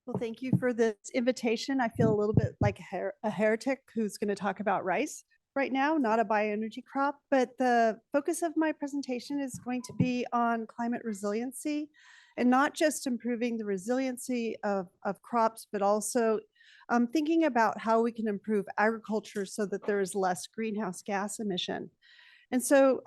Well, thank you for this invitation. I feel a little bit like a heretic who's going to talk about rice right now, not a bioenergy crop, but the focus of my presentation is going to be on climate resiliency and not just improving the resiliency of crops, but also thinking about how we can improve agriculture so that there is less greenhouse gas emission. And so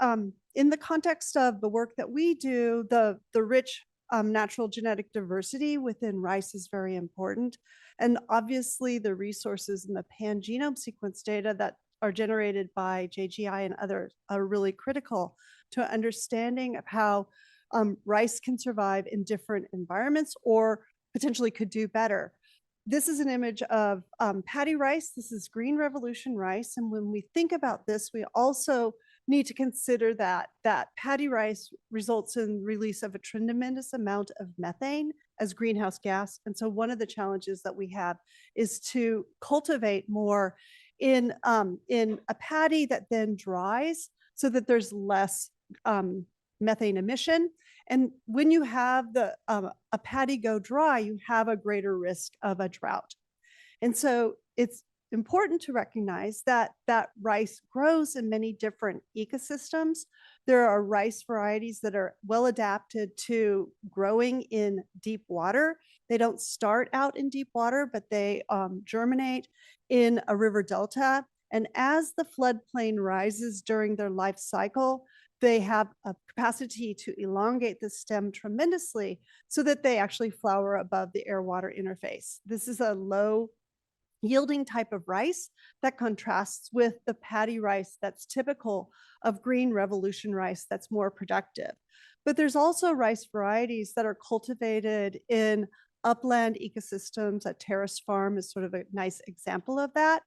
in the context of the work that we do, the rich natural genetic diversity within rice is very important. And obviously the resources in the pan-genome sequence data that are generated by JGI and others are really critical to understanding of how rice can survive in different environments or potentially could do better. This is an image of paddy rice. This is green revolution rice. And when we think about this, we also need to consider that paddy rice results in release of a tremendous amount of methane as greenhouse gas. And so one of the challenges that we have is to cultivate more in a paddy that then dries so that there's less methane emission. And when you have a paddy go dry, you have a greater risk of a drought. And so it's important to recognize that rice grows in many different ecosystems. There are rice varieties that are well adapted to growing in deep water. They don't start out in deep water, but they germinate in a river delta. And as the floodplain rises during their life cycle, they have a capacity to elongate the stem tremendously so that they actually flower above the air-water interface. This is a low yielding type of rice that contrasts with the paddy rice that's typical of green revolution rice that's more productive. But there's also rice varieties that are cultivated in upland ecosystems. A terrace farm is sort of a nice example of that.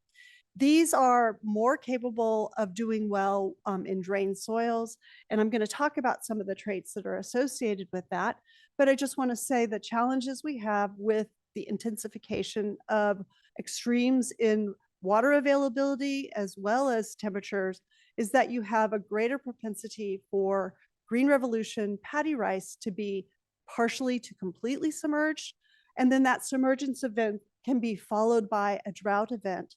These are more capable of doing well in drained soils. And I'm going to talk about some of the traits that are associated with that. But I just want to say the challenges we have with the intensification of extremes in water availability as well as temperatures is that you have a greater propensity for green revolution paddy rice to be partially to completely submerged. And then that submergence event can be followed by a drought event.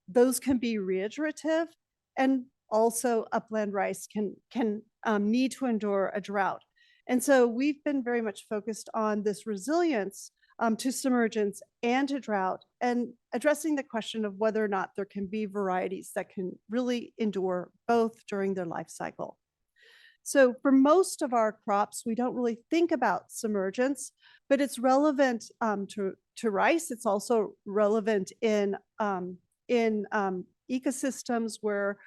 Those can be reiterative, and also upland rice can need to endure a drought. And so we've been very much focused on this resilience to submergence and to drought, and addressing the question of whether or not there can be varieties that can really endure both during their life cycle. So for most of our crops, we don't really think about submergence, but it's relevant to rice. It's also relevant in ecosystems where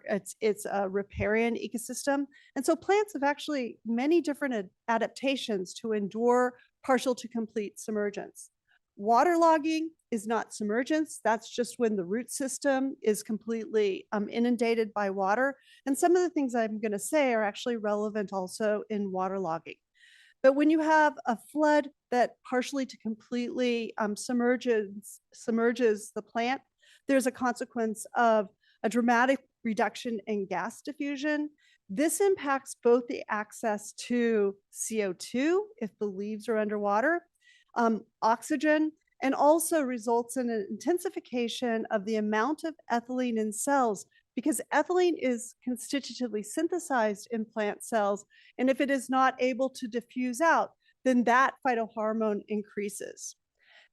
it's a riparian ecosystem. And so plants have actually many different adaptations to endure partial to complete submergence. Waterlogging is not submergence. That's just when the root system is completely inundated by water. And some of the things I'm going to say are actually relevant also in waterlogging. But when you have a flood that partially to completely submerges the plant, there's a consequence of a dramatic reduction in gas diffusion. This impacts both the access to CO2 if the leaves are underwater, oxygen, and also results in an intensification of the amount of ethylene in cells, because ethylene is constitutively synthesized in plant cells. And if it is not able to diffuse out, then that phytohormone increases.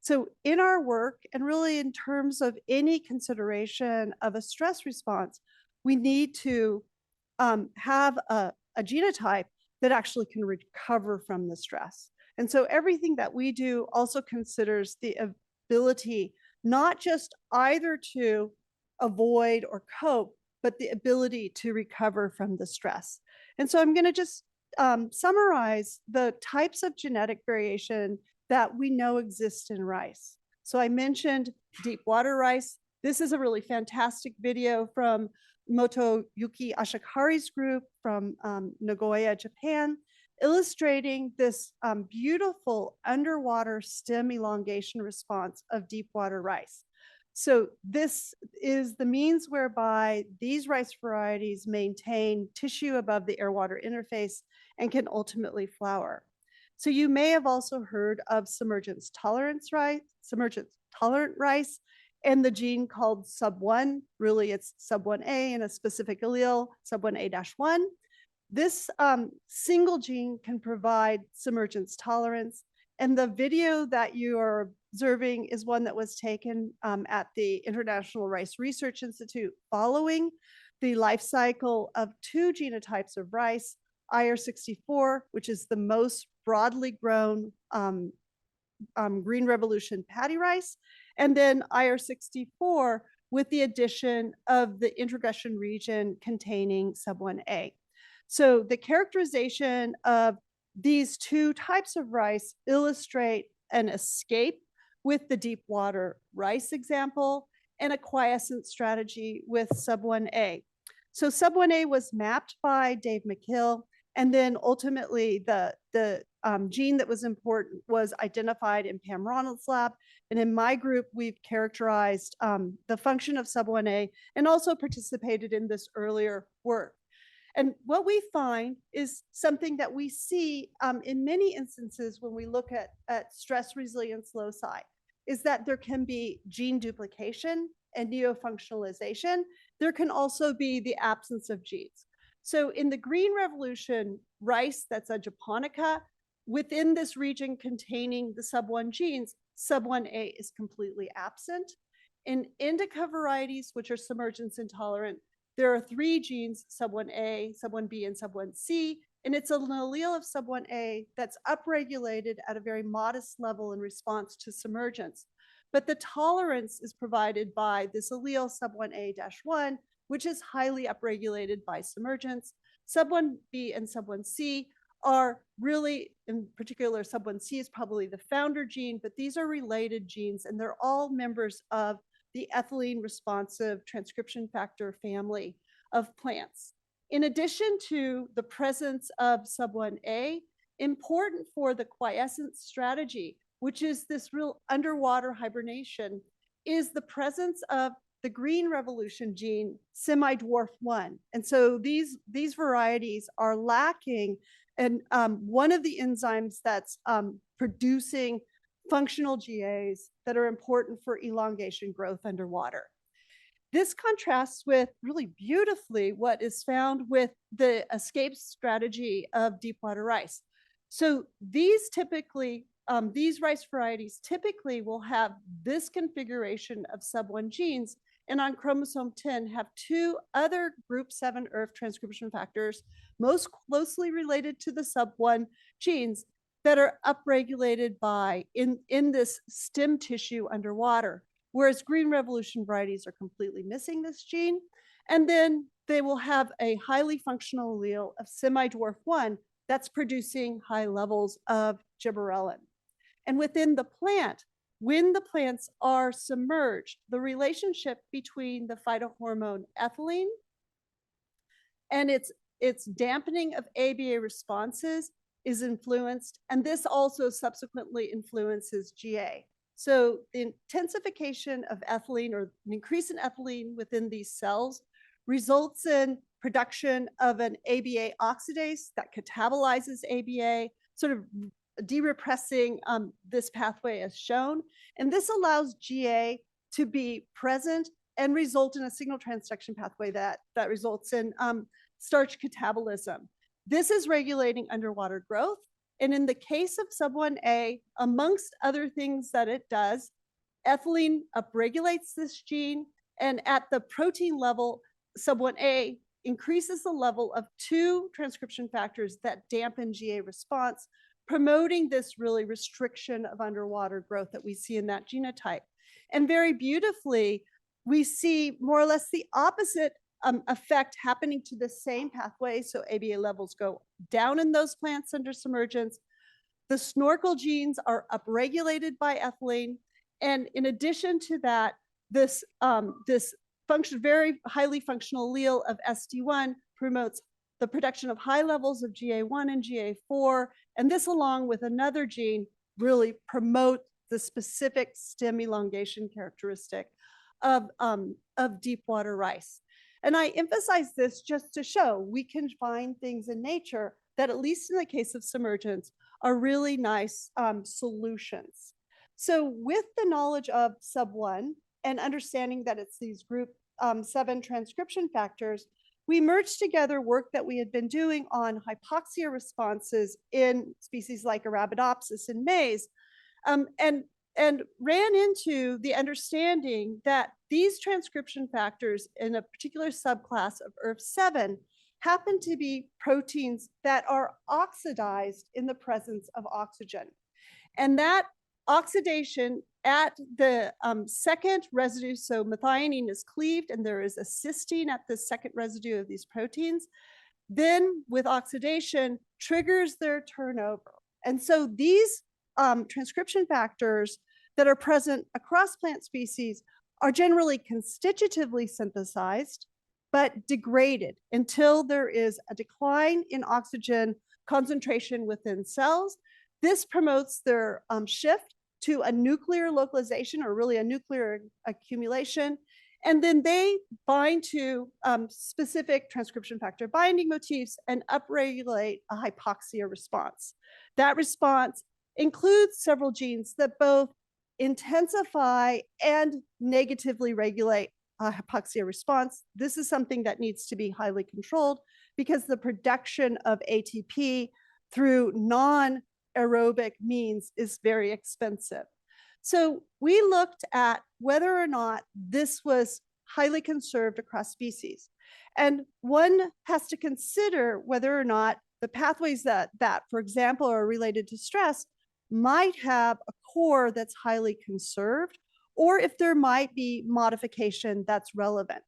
So in our work, and really in terms of any consideration of a stress response, we need to have a genotype that actually can recover from the stress. And so everything that we do also considers the ability not just either to avoid or cope, but the ability to recover from the stress. And so I'm going to just summarize the types of genetic variation that we know exist in rice. So I mentioned deep water rice. This is a really fantastic video from Motoyuki Ashikari's group from Nagoya, Japan, illustrating this beautiful underwater stem elongation response of deep water rice. So this is the means whereby these rice varieties maintain tissue above the air-water interface and can ultimately flower. So you may have also heard of submergence tolerant rice, and the gene called sub1. Really, it's sub1A and a specific allele, sub1A-1. This single gene can provide submergence tolerance. And the video that you are observing is one that was taken at the International Rice Research Institute following the life cycle of two genotypes of rice, IR64, which is the most broadly grown Green Revolution paddy rice, and then IR64 with the addition of the introgression region containing sub1A. So the characterization of these two types of rice illustrate an escape with the deep water rice example and a quiescent strategy with sub1A. So sub1A was mapped by Dave McHill, and then ultimately the gene that was important was identified in Pam Ronald's lab. And in my group, we've characterized the function of sub1A and also participated in this earlier work. And what we find is something that we see in many instances when we look at stress resilience loci, is that there can be gene duplication and neofunctionalization. There can also be the absence of genes. So in the Green Revolution rice that's a japonica, within this region containing the sub1 genes, sub1A is completely absent. In indica varieties, which are submergence intolerant, there are three genes, sub1A, sub1B, and sub1C, and it's an allele of sub1A that's upregulated at a very modest level in response to submergence. But the tolerance is provided by this allele sub1A-1, which is highly upregulated by submergence. Sub1B and sub1C are really, in particular, sub1C is probably the founder gene, but these are related genes, and they're all members of the ethylene responsive transcription factor family of plants. In addition to the presence of sub1A, important for the quiescent strategy, which is this real underwater hibernation, is the presence of the Green Revolution gene, semi-dwarf 1. And so these varieties are lacking and one of the enzymes that's producing functional GAs that are important for elongation growth underwater. This contrasts with really beautifully what is found with the escape strategy of deep water rice. So these typically, these rice varieties typically will have this configuration of sub1 genes, and on chromosome 10 have two other group 7 ERF transcription factors most closely related to the sub1 genes that are upregulated by in this stem tissue underwater, whereas Green Revolution varieties are completely missing this gene. And then they will have a highly functional allele of semi-dwarf 1 that's producing high levels of gibberellin. And within the plant, when the plants are submerged, the relationship between the phytohormone ethylene and its dampening of ABA responses is influenced, and this also subsequently influences GA. So the intensification of ethylene or an increase in ethylene within these cells results in production of an ABA oxidase that catabolizes ABA, sort of de-repressing this pathway as shown. And this allows GA to be present and result in a signal transduction pathway that results in starch catabolism. This is regulating underwater growth. And in the case of sub1A, amongst other things that it does, ethylene upregulates this gene, and at the protein level, sub1A increases the level of two transcription factors that dampen GA response, promoting this really restriction of underwater growth that we see in that genotype. And very beautifully, we see more or less the opposite effect happening to the same pathway. So ABA levels go down in those plants under submergence. The snorkel genes are upregulated by ethylene. And in addition to that, this very highly functional allele of SD1 promotes the production of high levels of GA1 and GA4. And this, along with another gene, really promote the specific stem elongation characteristic of deep water rice. And I emphasize this just to show we can find things in nature that, at least in the case of submergence, are really nice solutions. So with the knowledge of sub1 and understanding that it's these group 7 transcription factors, we merged together work that we had been doing on hypoxia responses in species like Arabidopsis and maize, and ran into the understanding that these transcription factors in a particular subclass of ERF7 happen to be proteins that are oxidized in the presence of oxygen. And that oxidation at the second residue, so methionine is cleaved and there is a cysteine at the second residue of these proteins, then with oxidation triggers their turnover. And so these transcription factors that are present across plant species are generally constitutively synthesized, but degraded until there is a decline in oxygen concentration within cells. This promotes their shift to a nuclear localization, or really a nuclear accumulation. And then they bind to specific transcription factor binding motifs and upregulate a hypoxia response. That response includes several genes that both intensify and negatively regulate a hypoxia response. This is something that needs to be highly controlled because the production of ATP through non-aerobic means is very expensive. So we looked at whether or not this was highly conserved across species. And one has to consider whether or not the pathways that for example, are related to stress might have a core that's highly conserved, or if there might be modification that's relevant.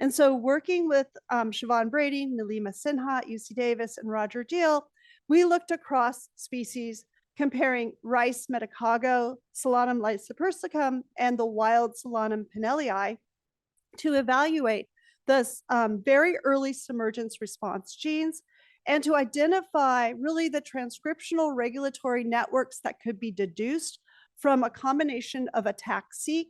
And so working with Siobhan Brady, Nilima Sinha, UC Davis, and Roger Deal, we looked across species comparing rice medicago, Solanum lysopersicum, and the wild Solanum pinelii to evaluate the very early submergence response genes and to identify really the transcriptional regulatory networks that could be deduced from a combination of ATAC-seq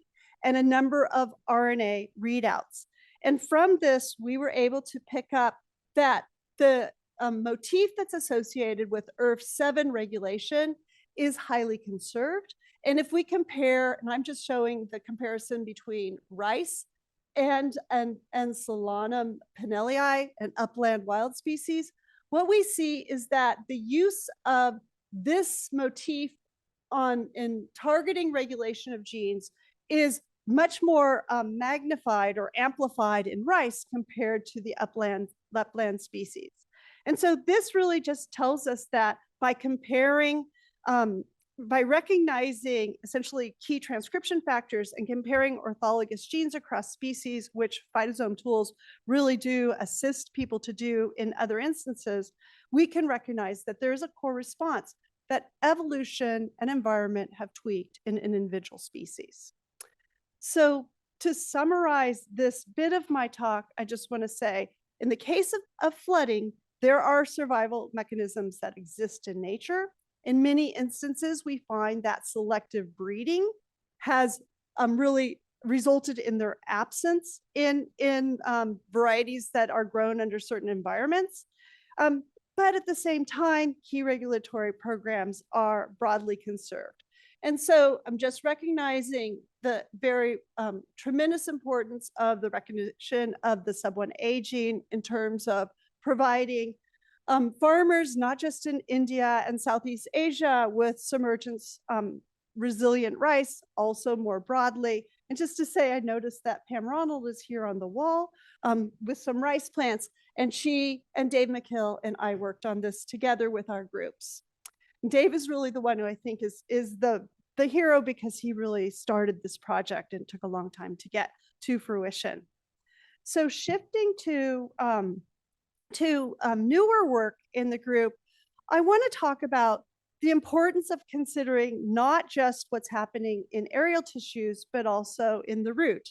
and a number of RNA readouts. And from this, we were able to pick up that the motif that's associated with ERF7 regulation is highly conserved. And if we compare, and I'm just showing the comparison between rice and Solanum pinelii, an upland wild species, what we see is that the use of this motif in targeting regulation of genes is much more magnified or amplified in rice compared to the upland species. And so this really just tells us that by comparing, by recognizing essentially key transcription factors and comparing orthologous genes across species, which phytosome tools really do assist people to do in other instances, we can recognize that there's a core response that evolution and environment have tweaked in an individual species. So to summarize this bit of my talk, I just want to say, in the case of flooding, there are survival mechanisms that exist in nature. In many instances, we find that selective breeding has really resulted in their absence in varieties that are grown under certain environments. But at the same time, key regulatory programs are broadly conserved. And so I'm just recognizing the very tremendous importance of the recognition of the sub1A gene in terms of providing farmers, not just in India and Southeast Asia, with submergence resilient rice, also more broadly. And just to say, I noticed that Pam Ronald is here on the wall with some rice plants, and she and Dave McHill and I worked on this together with our groups. Dave is really the one who I think is the hero, because he really started this project and took a long time to get to fruition. So shifting to newer work in the group, I want to talk about the importance of considering not just what's happening in aerial tissues, but also in the root.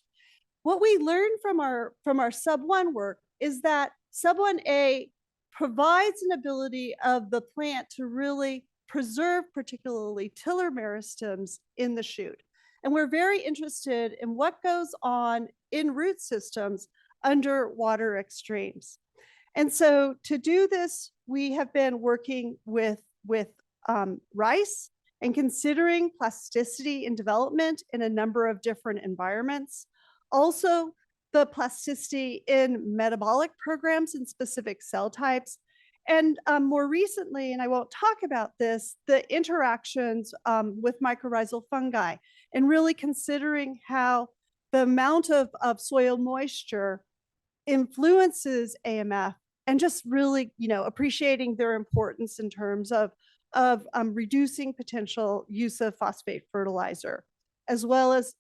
What we learned from our sub1 work is that sub1A provides an ability of the plant to really preserve particularly tiller meristems in the shoot. And we're very interested in what goes on in root systems under water extremes. And so to do this, we have been working with rice and considering plasticity in development in a number of different environments. Also, the plasticity in metabolic programs in specific cell types. And more recently, and I won't talk about this, the interactions with mycorrhizal fungi and really considering how the amount of soil moisture influences AMF and just really, appreciating their importance in terms of reducing potential use of phosphate fertilizer, as well as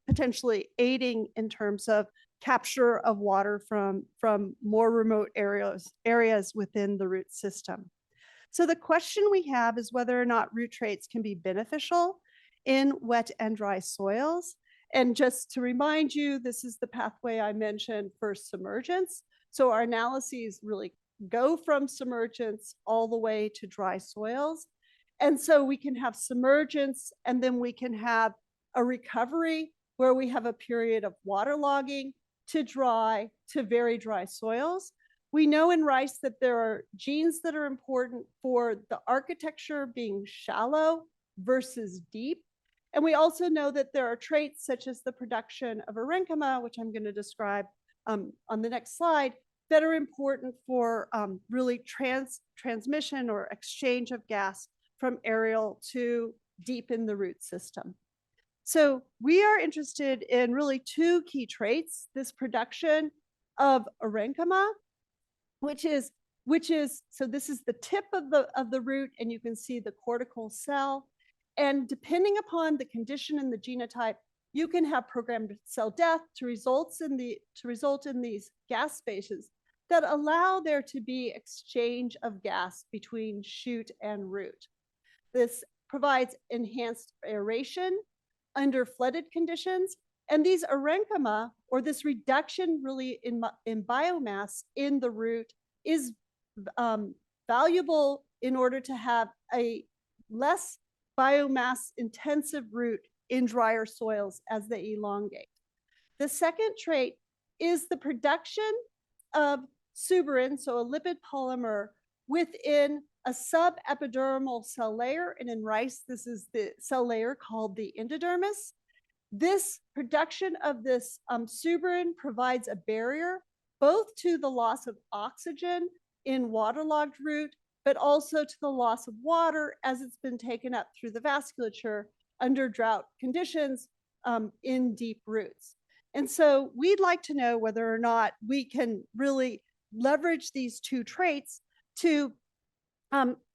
potentially aiding in terms of capture of water from more remote areas within the root system. So the question we have is whether or not root traits can be beneficial in wet and dry soils. And just to remind you, this is the pathway I mentioned for submergence. So our analyses really go from submergence all the way to dry soils. And so we can have submergence, and then we can have a recovery where we have a period of waterlogging to dry to very dry soils. We know in rice that there are genes that are important for the architecture being shallow versus deep. And we also know that there are traits such as the production of parenchyma, which I'm going to describe on the next slide, that are important for really transmission or exchange of gas from aerial to deep in the root system. So we are interested in really two key traits: this production of parenchyma, which is so this is the tip of the root, and you can see the cortical cell. And depending upon the condition and the genotype, you can have programmed cell death to result in these gas spaces that allow there to be exchange of gas between shoot and root. This provides enhanced aeration under flooded conditions, and these parenchyma, or this reduction really in biomass in the root, is valuable in order to have a less biomass intensive root in drier soils as they elongate. The second trait is the production of suberin, so a lipid polymer, within a subepidermal cell layer. And in rice, this is the cell layer called the endodermis. This production of this suberin provides a barrier both to the loss of oxygen in waterlogged root, but also to the loss of water as it's been taken up through the vasculature under drought conditions in deep roots. And so we'd like to know whether or not we can really leverage these two traits to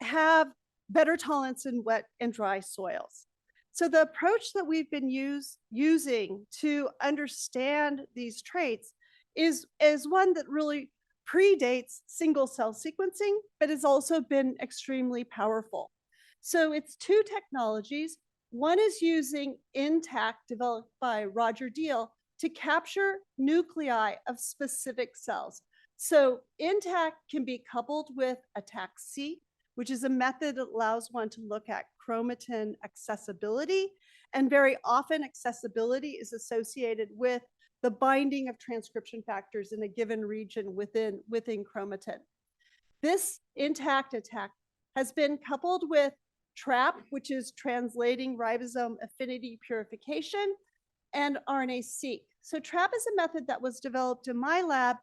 have better tolerance in wet and dry soils. So the approach that we've been using to understand these traits is one that really predates single cell sequencing, but has also been extremely powerful. So it's two technologies. One is using Intact, developed by Roger Deal, to capture nuclei of specific cells. So Intact can be coupled with ATAC-C, which is a method that allows one to look at chromatin accessibility. And very often accessibility is associated with the binding of transcription factors in a given region within chromatin. This Intact ATAC has been coupled with TRAP, which is translating ribosome affinity purification, and RNA-seq. So TRAP is a method that was developed in my lab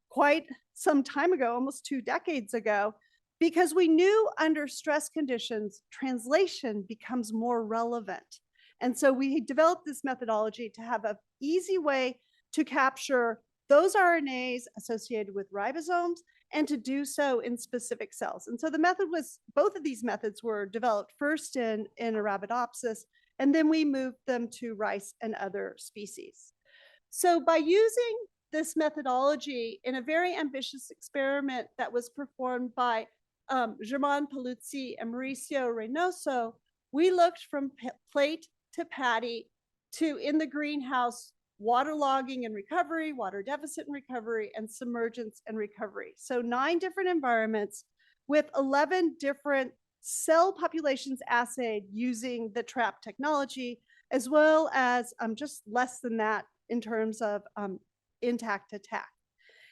quite some time ago, almost 2 decades ago, because we knew under stress conditions, translation becomes more relevant. And so we developed this methodology to have an easy way to capture those RNAs associated with ribosomes and to do so in specific cells. And so the method was, both of these methods were developed first in Arabidopsis, and then we moved them to rice and other species. So by using this methodology in a very ambitious experiment that was performed by Germain Paluzzi and Mauricio Reynoso, we looked from plate to paddy to, in the greenhouse, waterlogging and recovery, water deficit and recovery, and submergence and recovery. So 9 different environments with 11 different cell populations assayed using the TRAP technology, as well as just less than that in terms of Intact ATAC.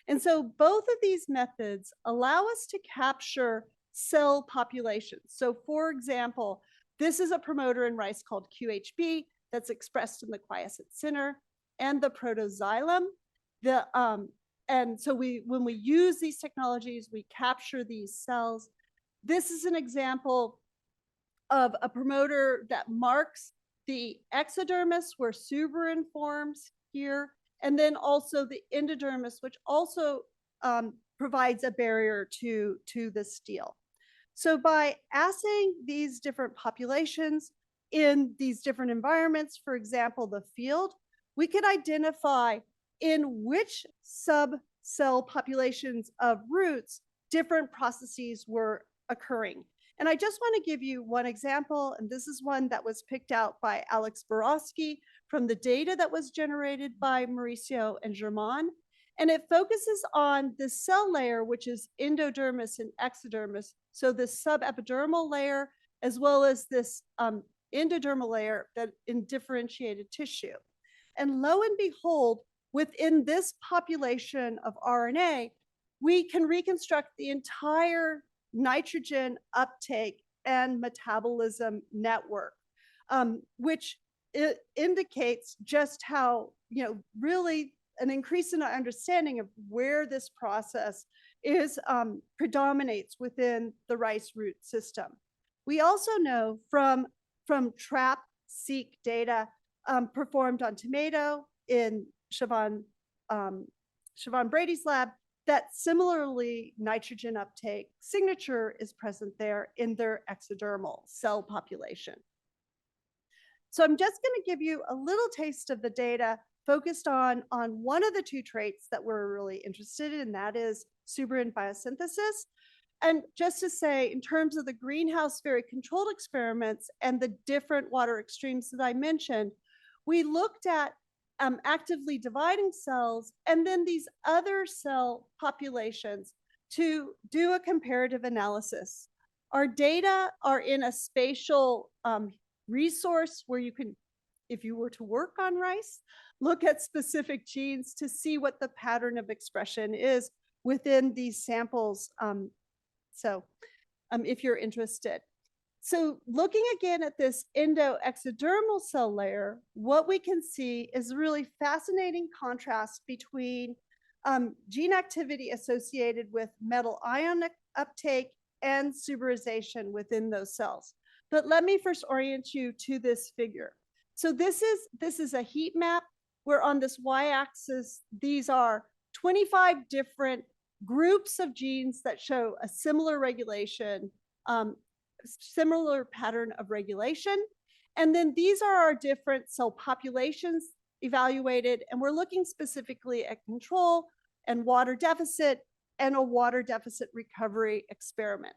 And so both of these methods allow us to capture cell populations. So for example, this is a promoter in rice called QHB that's expressed in the quiescent center and the protoxylem. And so when we use these technologies, we capture these cells. This is an example of a promoter that marks the exodermis where suberin forms here, and then also the endodermis, which also provides a barrier to the steel. So by assaying these different populations in these different environments, for example, the field, we could identify in which sub-cell populations of roots different processes were occurring. And I just want to give you one example, and this is one that was picked out by Alex Borowski from the data that was generated by Mauricio and Germain. And it focuses on the cell layer, which is endodermis and exodermis. So this subepidermal layer, as well as this endodermal layer that in differentiated tissue. And lo and behold, within this population of RNA, we can reconstruct the entire nitrogen uptake and metabolism network, which indicates just how, really an increase in our understanding of where this process is predominates within the rice root system. We also know from trap-seq data performed on tomato in Siobhan Brady's lab, that similarly nitrogen uptake signature is present there in their exodermal cell population. So I'm just going to give you a little taste of the data focused on one of the two traits that we're really interested in, and that is suberin biosynthesis. And just to say, in terms of the greenhouse very controlled experiments and the different water extremes that I mentioned, we looked at actively dividing cells and then these other cell populations to do a comparative analysis. Our data are in a spatial resource where you can, if you were to work on rice, look at specific genes to see what the pattern of expression is within these samples. If you're interested. So looking again at this endoexodermal cell layer, what we can see is a really fascinating contrast between gene activity associated with metal ion uptake and suberization within those cells. But let me first orient you to this figure. So this is a heat map where on this y-axis, these are 25 different groups of genes that show a similar regulation, similar pattern of regulation. And then these are our different cell populations evaluated, and we're looking specifically at control and water deficit and a water deficit recovery experiment.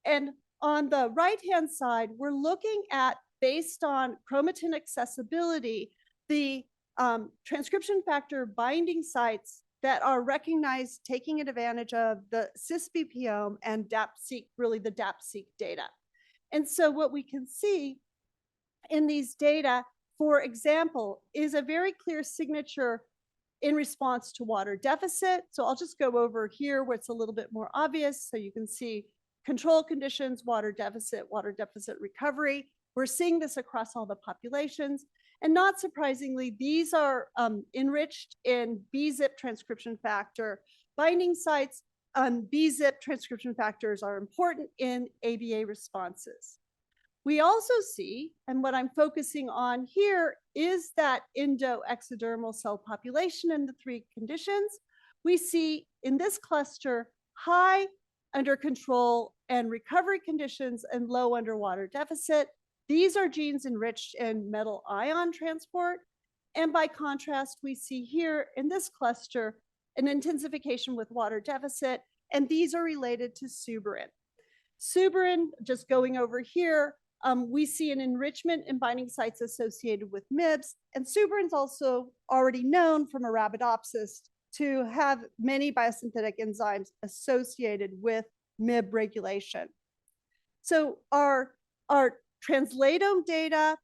And on the right-hand side, we're looking at, based on chromatin accessibility, the transcription factor binding sites that are recognized taking advantage of the cis-BPOME and DAP-seq, really the DAP-seq data. And so what we can see in these data, for example, is a very clear signature in response to water deficit. So I'll just go over here where it's a little bit more obvious. So you can see control conditions, water deficit recovery. We're seeing this across all the populations. And not surprisingly, these are enriched in BZIP transcription factor binding sites. BZIP transcription factors are important in ABA responses. We also see, and what I'm focusing on here is that endoexodermal cell population in the three conditions. We see in this cluster high under control and recovery conditions and low underwater deficit. These are genes enriched in metal ion transport. And by contrast, we see here in this cluster an intensification with water deficit, and these are related to suberin. Suberin, just going over here, we see an enrichment in binding sites associated with MIBs, and suberin's also already known from Arabidopsis to have many biosynthetic enzymes associated with MIB regulation. So our translatome data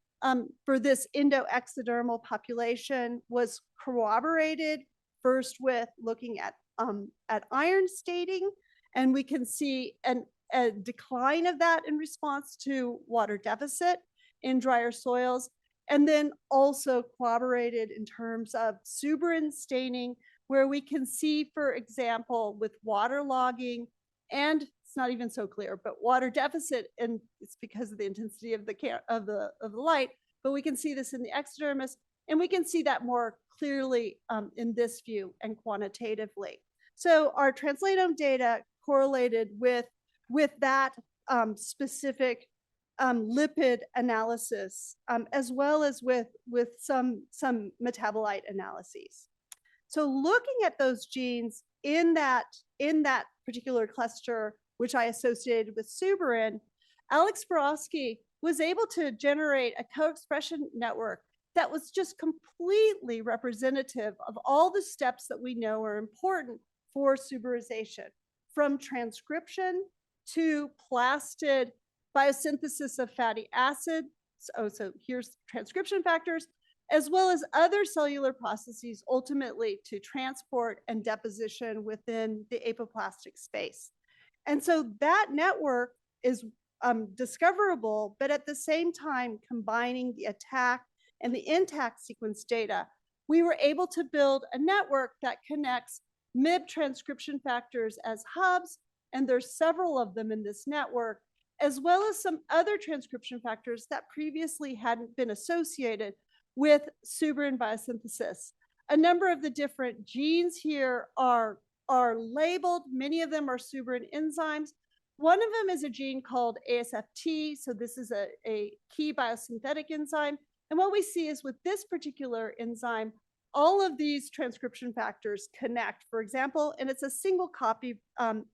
for this endoexodermal population was corroborated first with looking at iron staining, and we can see, and a decline of that in response to water deficit in drier soils, and then also corroborated in terms of suberin staining, where we can see, for example, with water logging, and it's not even so clear, but water deficit, and it's because of the intensity of the light, but we can see this in the exodermis, and we can see that more clearly in this view and quantitatively. So our translatome data correlated with that specific lipid analysis, as well as with some metabolite analyses. So looking at those genes in that particular cluster, which I associated with suberin, Alex Borowski was able to generate a co-expression network that was just completely representative of all the steps that we know are important for suberization, from transcription to plastid biosynthesis of fatty acids. So here's transcription factors, as well as other cellular processes ultimately to transport and deposition within the apoplastic space. And so that network is discoverable, but at the same time, combining the attack and the intact sequence data, we were able to build a network that connects MIB transcription factors as hubs, and there's several of them in this network, as well as some other transcription factors that previously hadn't been associated with suberin biosynthesis. A number of the different genes here are labeled. Many of them are suberin enzymes. One of them is a gene called ASFT. So this is a key biosynthetic enzyme. And what we see is with this particular enzyme, all of these transcription factors connect, for example, and it's a single copy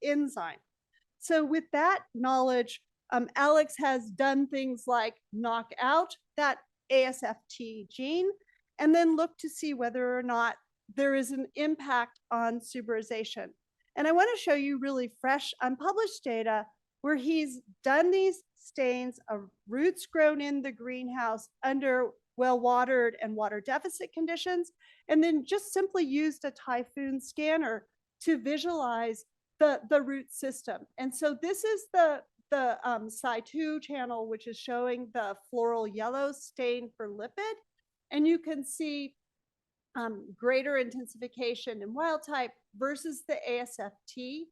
enzyme. So with that knowledge, Alex has done things like knock out that ASFT gene and then look to see whether or not there is an impact on suberization. And I want to show you really fresh, unpublished data where he's done these stains of roots grown in the greenhouse under well-watered and water deficit conditions, and then just simply used a Typhoon scanner to visualize the root system. And so this is the Cy2 channel, which is showing the floral yellow stain for lipid. And you can see greater intensification in wild type versus the ASFT.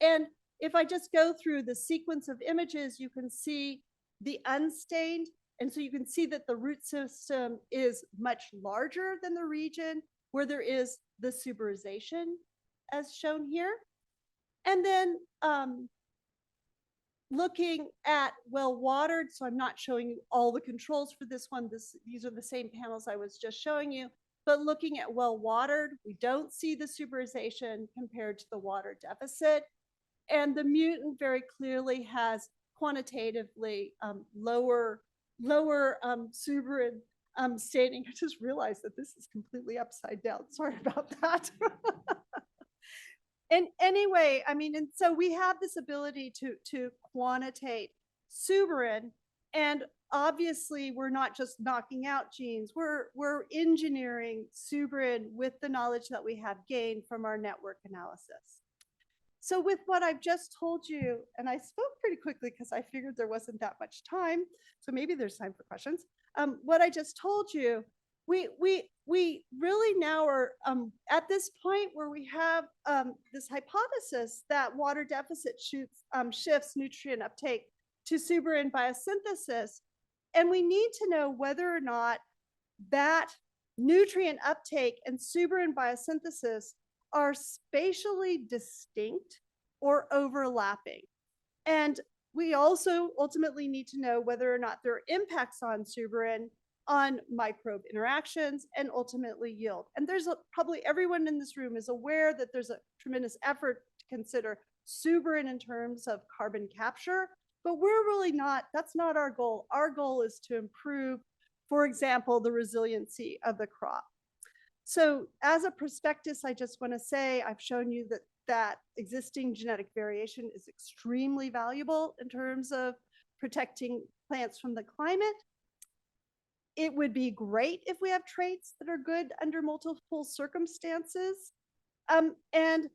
And if I just go through the sequence of images, you can see the unstained. And so you can see that the root system is much larger than the region where there is the suberization as shown here. And then looking at well-watered, so I'm not showing you all the controls for this one. These are the same panels I was just showing you. But looking at well-watered, we don't see the suberization compared to the water deficit. And the mutant very clearly has quantitatively lower suberin staining. I just realized that this is completely upside down. Sorry about that. And anyway, I mean, and so we have this ability to quantitate suberin, and obviously we're not just knocking out genes, we're engineering suberin with the knowledge that we have gained from our network analysis. So with what I've just told you, and I spoke pretty quickly because I figured there wasn't that much time, so maybe there's time for questions. What I just told you, we really now are at this point where we have this hypothesis that water deficit shifts nutrient uptake to suberin biosynthesis. And we need to know whether or not that nutrient uptake and suberin biosynthesis are spatially distinct or overlapping. And we also ultimately need to know whether or not there are impacts on suberin on microbe interactions and ultimately yield. And there's probably everyone in this room is aware that there's a tremendous effort to consider suberin in terms of carbon capture, but we're really not, that's not our goal. Our goal is to improve, for example, the resiliency of the crop. So as a prospectus, I just want to say I've shown you that existing genetic variation is extremely valuable in terms of protecting plants from the climate. It would be great if we have traits that are good under multiple circumstances. And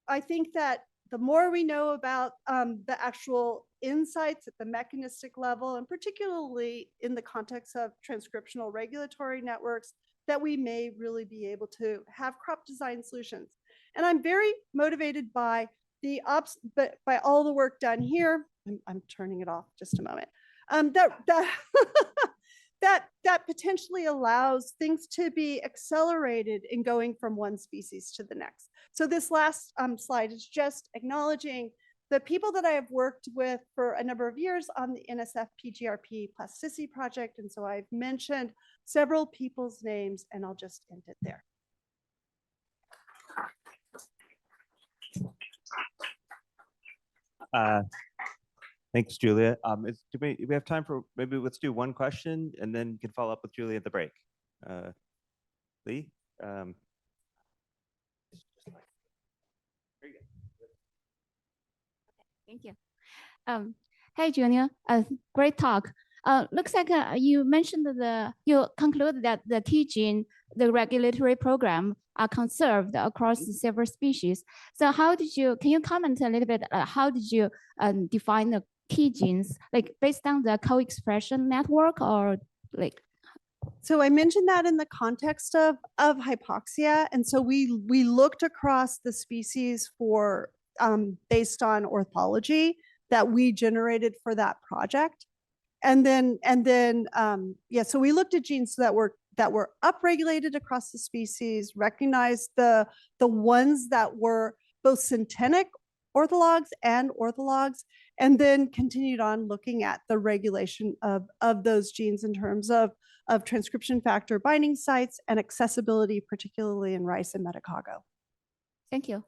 I think that the more we know about the actual insights at the mechanistic level, and particularly in the context of transcriptional regulatory networks, that we may really be able to have crop design solutions. And I'm very motivated by by all the work done here. I'm turning it off just a moment. That potentially allows things to be accelerated in going from one species to the next. So this last slide is just acknowledging the people that I have worked with for a number of years on the NSF PGRP plasticity project. And so I've mentioned several people's names, and I'll just end it there. Thanks, Julia. Do we have time for, maybe let's do one question and then you can follow up with Julia at the break. Lee? Thank you. Hey, Julia, great talk. Looks like you mentioned you concluded that the T gene, the regulatory program are conserved across several species. So how did you, can you comment a little bit, how did you define the T genes, like based on the co-expression network or like? So I mentioned that in the context of hypoxia. And so we looked across the species for based on orthology that we generated for that project. And then yeah, so we looked at genes that were upregulated across the species, recognized the ones that were both synthetic orthologs and orthologs, and then continued on looking at the regulation of those genes in terms of transcription factor binding sites and accessibility, particularly in rice and medicago. Thank you.